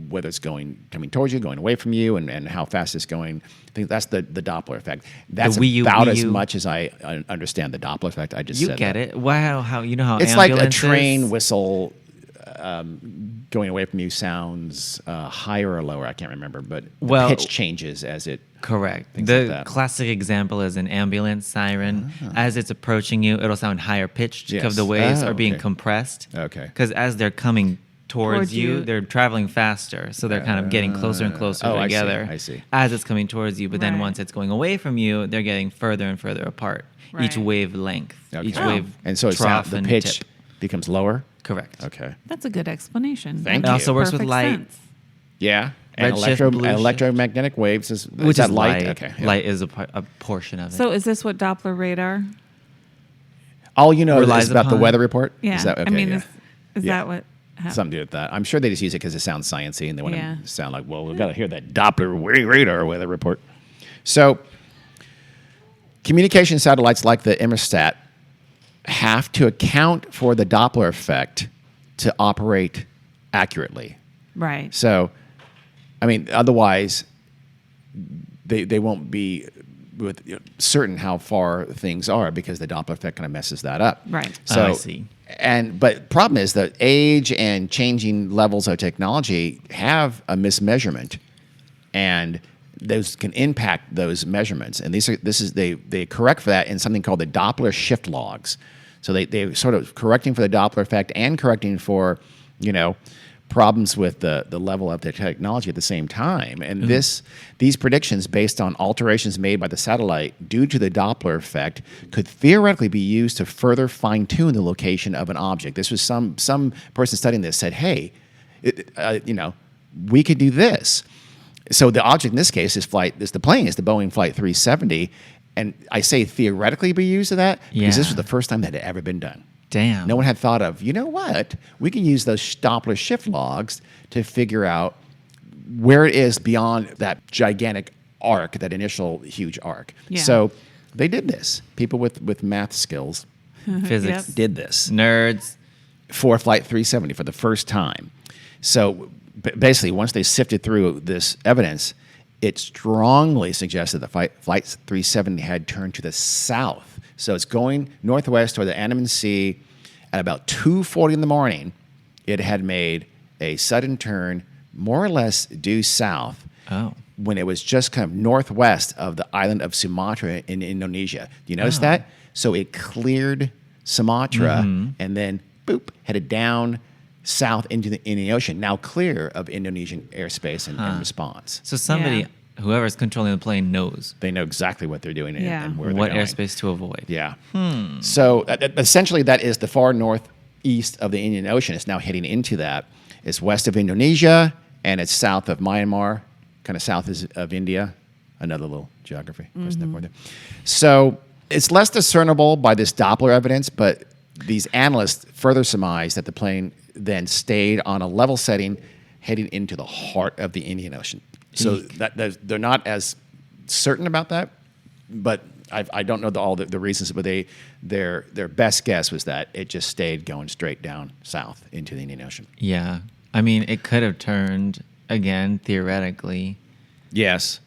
whether it's coming towards you, going away from you, and how fast it's going. I think that's the Doppler effect. That's Wii U, about Wii as U. much as I understand the Doppler effect. I just You said get that. it. Wow, how you know how It's like a ambulances- train whistle going away from you sounds higher or lower. I can't remember, but the Well- pitch changes as it. Correct. Things The like that. classic example is an ambulance siren. As it's approaching you, it'll sound higher pitched Yes. because the waves Oh, are being okay. compressed. Okay. Because as they're coming towards Towards you, you. they're traveling faster, so they're kind of getting closer and closer I see, together. I see. As it's coming towards you, but then Right. once it's going away from you, they're getting further and further apart. Each Right. wavelength, each Okay. wave, And so trough the and pitch tip. becomes lower. Correct. Okay. That's a good explanation. Thank That you. makes It also works with perfect light. sense. Yeah. And Redshift, blue shift. electromagnetic waves Which that is light. Okay. yeah. Light is a portion of it. So is this what Doppler radar? All you know Relies is about the upon- weather report. Yeah. Is that, okay, I mean, yeah. is Yeah. that what happened? Something to do with that. I'm sure they just use it because it sounds sciencey and they want Yeah. to sound like, well, we've got to hear that Doppler radar weather report. So, communication satellites like the Inmarsat have to account for the Doppler effect to operate accurately. Right. So, I mean, otherwise, they won't be certain how far things are because the Doppler effect kind of messes that up. Right. So I see. But problem is that age and changing levels of technology have a mismeasurement, and those can impact those measurements. And they correct for that in something called the Doppler shift logs. So they sort of correcting for the Doppler effect and correcting for, problems with the level of the technology at the same time. And these predictions based on alterations made by the satellite due to the Doppler effect could theoretically be used to further fine-tune the location of an object. This was some person studying this said, hey, we could do this. So the object in this case is the Boeing Flight 370. And I say theoretically be used to that because this was the first time that had ever been done. Damn. No one had thought of, you know what? We can use those Doppler shift logs to figure out where it is beyond that gigantic arc, that initial huge arc. Yeah. So they did this. People with math skills Physics. did this Nerds. for Flight 370 for the first time. So basically, once they sifted through this evidence, it strongly suggested that Flight 370 had turned to the south. So it's going northwest toward the Andaman Sea. At about 2:40 in the morning, it had made a sudden turn, more or less due south, when it was just kind of northwest of the island of Sumatra in Indonesia. Do you notice that? So it cleared Sumatra and then, boop, headed down south into the Indian Ocean, now clear of Indonesian airspace and response. So somebody, whoever's controlling the plane, knows They know exactly what they're doing and where what they're going. airspace to avoid. Yeah. So essentially, that is the far northeast of the Indian Ocean. It's now heading into that. It's west of Indonesia, and it's south of Myanmar, kind of south of India. Another little geography. So it's less discernible by this Doppler evidence, but these analysts further surmise that the plane then stayed on a level setting heading into the heart of the Indian Ocean. So they're not as certain about that, but I don't know all the reasons, but their best guess was that it just stayed going straight down south into the Indian Ocean. Yeah. I mean, it could have turned again, theoretically. Yes.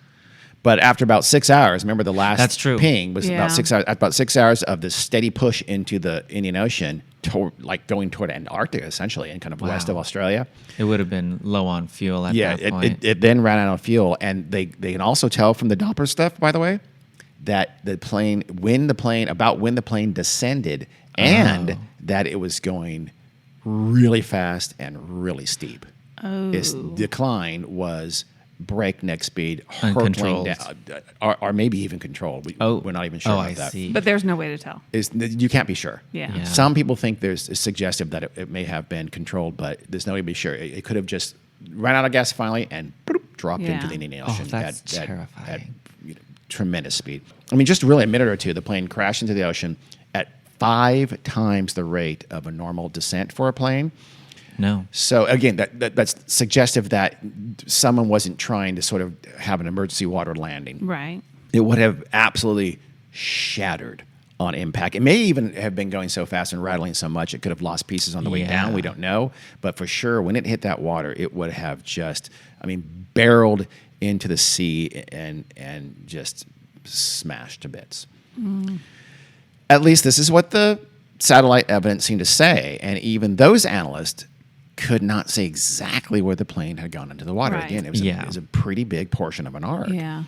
But after about 6 hours, remember the last That's true. ping was Yeah. about 6 hours. About 6 hours of this steady push into the Indian Ocean, going toward Antarctica, essentially, and kind of west of Australia. It would have been low on fuel at that point. It then ran out of fuel, and they can also tell from the Doppler stuff, by the way, that when the plane descended, and that it was going really fast and really steep. Its decline was breakneck speed, hurtling Uncontrolled. down, or maybe even controlled. We're not even sure about I that. see. But there's no way to tell. You can't be sure. Yeah. Some people think it's suggestive that it may have been controlled, but there's no way to be sure. It could have just ran out of gas finally and dropped into the Indian Ocean. That's at terrifying. tremendous speed. I mean, just really a minute or two, the plane crashed into the ocean at 5 times the rate of a normal descent for a plane. No. So again, that's suggestive that someone wasn't trying to sort of have an emergency water landing. Right. It would have absolutely shattered on impact. It may even have been going so fast and rattling so much it could have lost pieces on the way down. We don't know. But for sure, when it hit that water, it would have just, barreled into the sea and just smashed to bits. At least this is what the satellite evidence seemed to say. And even those analysts could not say exactly where the plane had gone into the water. Right. Again, it was a pretty big portion of an arc. Yeah.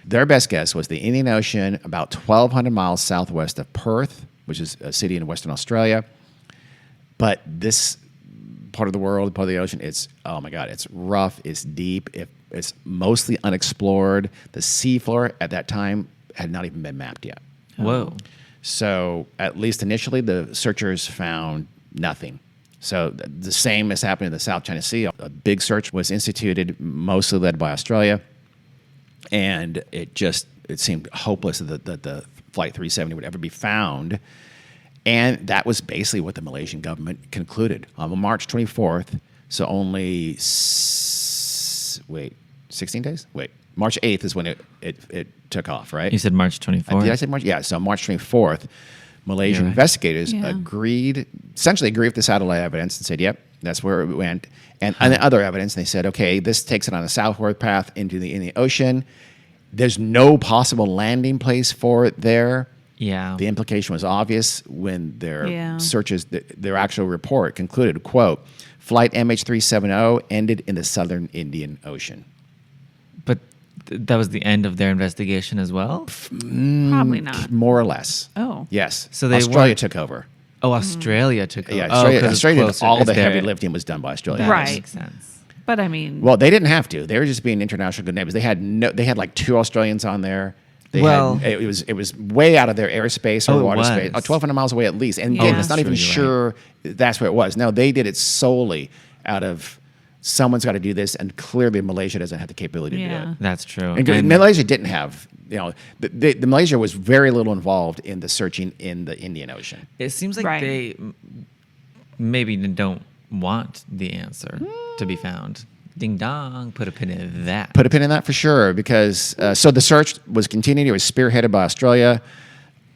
Their best guess was the Indian Ocean, about 1,200 miles southwest of Perth, which is a city in Western Australia. But this part of the world, part of the ocean, it's rough, it's deep, it's mostly unexplored. The seafloor at that time had not even been mapped yet. Whoa. So at least initially, the searchers found nothing. So the same as happened in the South China Sea. A big search was instituted, mostly led by Australia. And it seemed hopeless that the Flight 370 would ever be found. And that was basically what the Malaysian government concluded. On March 24th, so only, 16 days? March 8th is when it took off, right? You said March 24th? Did I say March? Yeah, so March 24th, Malaysian investigators essentially agreed with the satellite evidence and said, yep, that's where it went. And other evidence, and they said, okay, this takes it on a southward path into the Indian Ocean. There's no possible landing place for it there. Yeah. The implication was obvious when their Yeah. searches, their actual report concluded, quote, Flight MH370 ended in the southern Indian Ocean. But that was the end of their investigation as well? Probably not. More or less. Oh. Yes. So they Australia weren't- took over. Oh, Australia took over. Yeah, Oh, Australia, 'cause it's Australia did closer. all It's the heavy there. lifting was done by Australia. That Right. makes sense. But I mean, Well, they didn't have to. They were just being international good neighbors. They had like 2 Australians on there. Well- it was way out of their airspace or Oh, it water was. space, 1,200 miles away at least. And Yeah. again, Oh, it's not that's even true, you're sure that's where it was. No, they did it solely out of someone's got to do this, and clearly Malaysia doesn't have the capability to do Yeah. it. That's true. And Malaysia didn't have, the Malaysia was very little involved in the searching in the Indian Ocean. it seems like Right. they maybe don't want the answer to be found. Ding dong, put a pin in that. Put a pin in that for sure, because so the search was continued. It was spearheaded by Australia,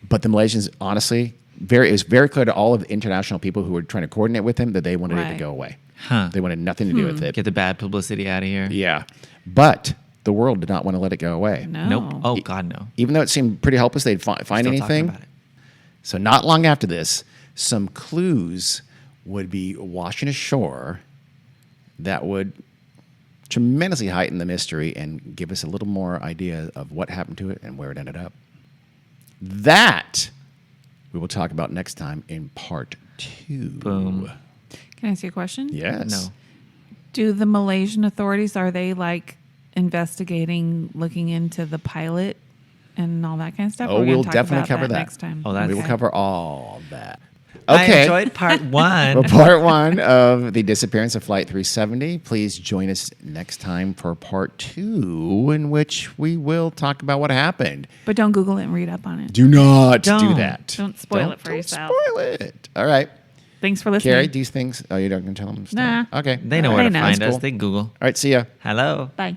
but the Malaysians, honestly, it was very clear to all of the international people who were trying to coordinate with them that they wanted it to Right. go away. Huh. They wanted nothing to do with it. Get the bad publicity out of here. Yeah, but the world did not want to let it go away. no. Nope. Oh, God, no. Even though it seemed pretty hopeless, they'd find Still talking anything. about it. So not long after this, some clues would be washing ashore that would tremendously heighten the mystery and give us a little more idea of what happened to it and where it ended up. That we will talk about next time in part 2. Boom. Can I ask you a question? Yes. No. Do the Malaysian authorities, are they like investigating, looking into the pilot and all that kind of stuff? Oh, Or we're gonna we'll talk definitely about cover that. next time. Oh, that's- We will Okay. cover all that. I Okay. enjoyed part 1. Well, part 1 of the disappearance of Flight 370. Please join us next time for part 2, in which we will talk about what happened. But don't Google it and read up on it. Do not do Don't. that. Don't spoil it for don't yourself. Spoil it. All right. Thanks for listening. Carrie, these things. Oh, you're not going to tell them? Nah. Okay. They know They where to know. find That's us. cool. They Google. All right. See ya. Hello. Bye.